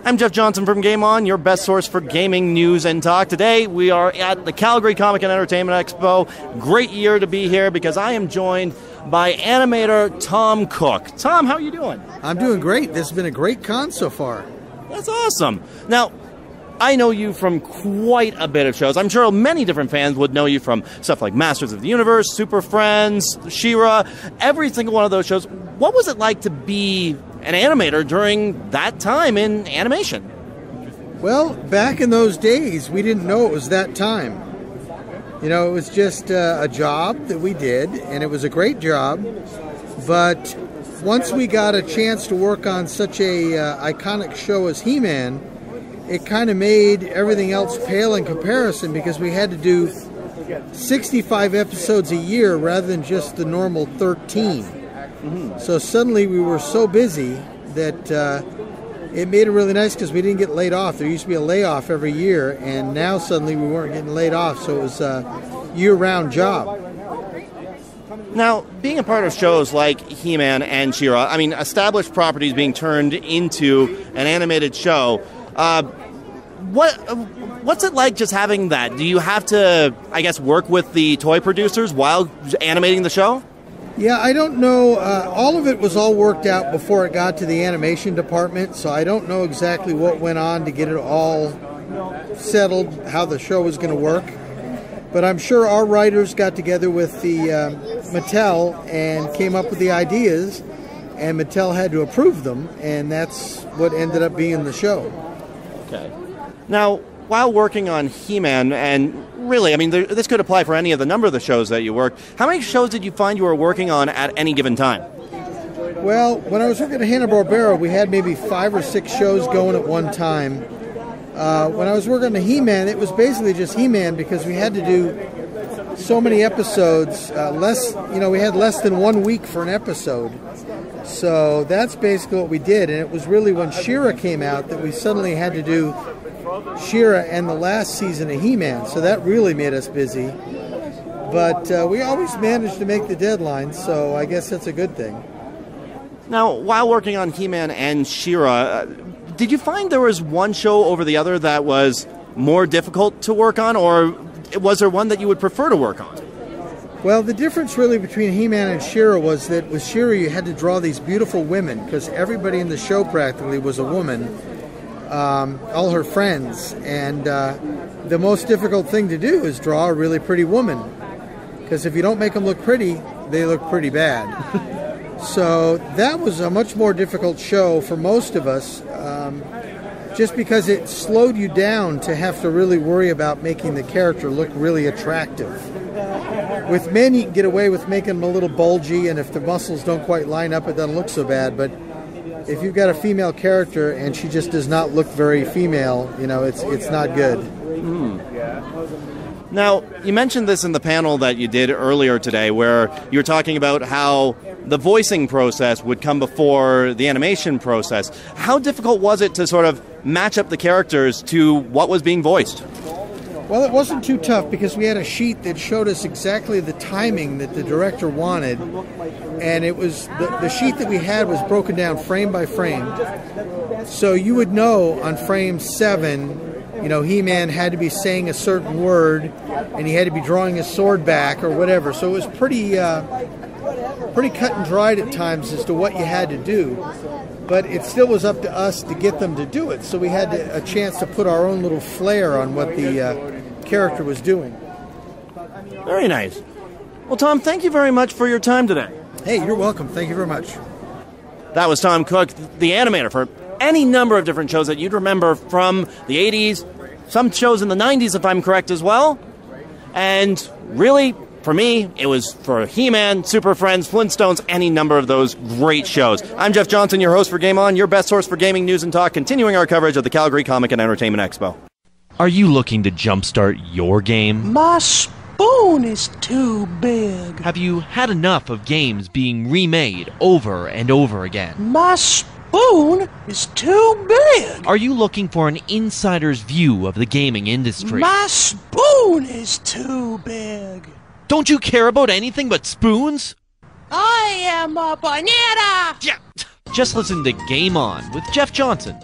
I'm Jeff Johnson from GameOn, your best source for gaming news and talk. Today we are at the Calgary Comic and Entertainment Expo. Great year to be here because I am joined by animator Tom Cook. Tom, how are you doing? I'm doing great. This has been a great con so far. That's awesome. Now, I know you from quite a bit of shows. I'm sure many different fans would know you from stuff like Masters of the Universe, Super Friends, She-Ra, every single one of those shows. What was it like to be an animator during that time in animation? Well, back in those days, we didn't know it was that time. You know, it was just a job that we did, and it was a great job. But once we got a chance to work on such a iconic show as He-Man, it kind of made everything else pale in comparison because we had to do 65 episodes a year rather than just the normal 13. So suddenly we were so busy that it made it really nice because we didn't get laid off. There used to be a layoff every year, and now suddenly we weren't getting laid off, so it was a year-round job. Now, being a part of shows like He-Man and She-Ra, I mean, established properties being turned into an animated show, what's it like just having that? Do you have to, I guess, work with the toy producers while animating the show? Yeah, I don't know. All of it was all worked out before it got to the animation department, so I don't know exactly what went on to get it all settled, how the show was going to work. But I'm sure our writers got together with the Mattel and came up with the ideas, and Mattel had to approve them, and that's what ended up being the show. Okay. Now, while working on He-Man, and really, I mean, this could apply for any of the number of the shows that you worked, how many shows did you find you were working on at any given time? Well, when I was working at Hanna-Barbera, we had maybe 5 or 6 shows going at one time. When I was working on He-Man, it was basically just He-Man because we had to do so many episodes, we had less than 1 week for an episode. So that's basically what we did, and it was really when She-Ra came out that we suddenly had to do She-Ra and the last season of He-Man, so that really made us busy. But we always managed to make the deadline, so I guess that's a good thing. Now, while working on He-Man and She-Ra, did you find there was one show over the other that was more difficult to work on, or was there one that you would prefer to work on? Well, the difference really between He-Man and She-Ra was that with She-Ra you had to draw these beautiful women, because everybody in the show practically was a woman, all her friends, and the most difficult thing to do is draw a really pretty woman, because if you don't make them look pretty, they look pretty bad. So that was a much more difficult show for most of us, just because it slowed you down to have to really worry about making the character look really attractive. With men, you can get away with making them a little bulgy, and if the muscles don't quite line up, it doesn't look so bad. But if you've got a female character and she just does not look very female, you know, it's not good. Now, you mentioned this in the panel that you did earlier today, where you were talking about how the voicing process would come before the animation process. How difficult was it to sort of match up the characters to what was being voiced? Well, it wasn't too tough because we had a sheet that showed us exactly the timing that the director wanted, and it was the sheet that we had was broken down frame by frame. So you would know on frame 7, you know, He-Man had to be saying a certain word, and he had to be drawing his sword back or whatever. So it was pretty cut and dried at times as to what you had to do. But it still was up to us to get them to do it. So we had a chance to put our own little flair on what the character was doing. Very nice. Well, Tom, thank you very much for your time today. Hey, you're welcome. Thank you very much. That was Tom Cook, the animator for any number of different shows that you'd remember from the 80s, some shows in the 90s, if I'm correct as well. And really, for me, it was for He-Man, Super Friends, Flintstones, any number of those great shows. I'm Jeff Johnson, your host for GameOn, your best source for gaming news and talk, continuing our coverage of the Calgary Comic and Entertainment Expo. Are you looking to jumpstart your game? My spoon is too big. Have you had enough of games being remade over and over again? My spoon is too big. Are you looking for an insider's view of the gaming industry? My spoon is too big. Don't you care about anything but spoons? I am a banana. Yeah. Just listen to Game On with Jeff Johnson.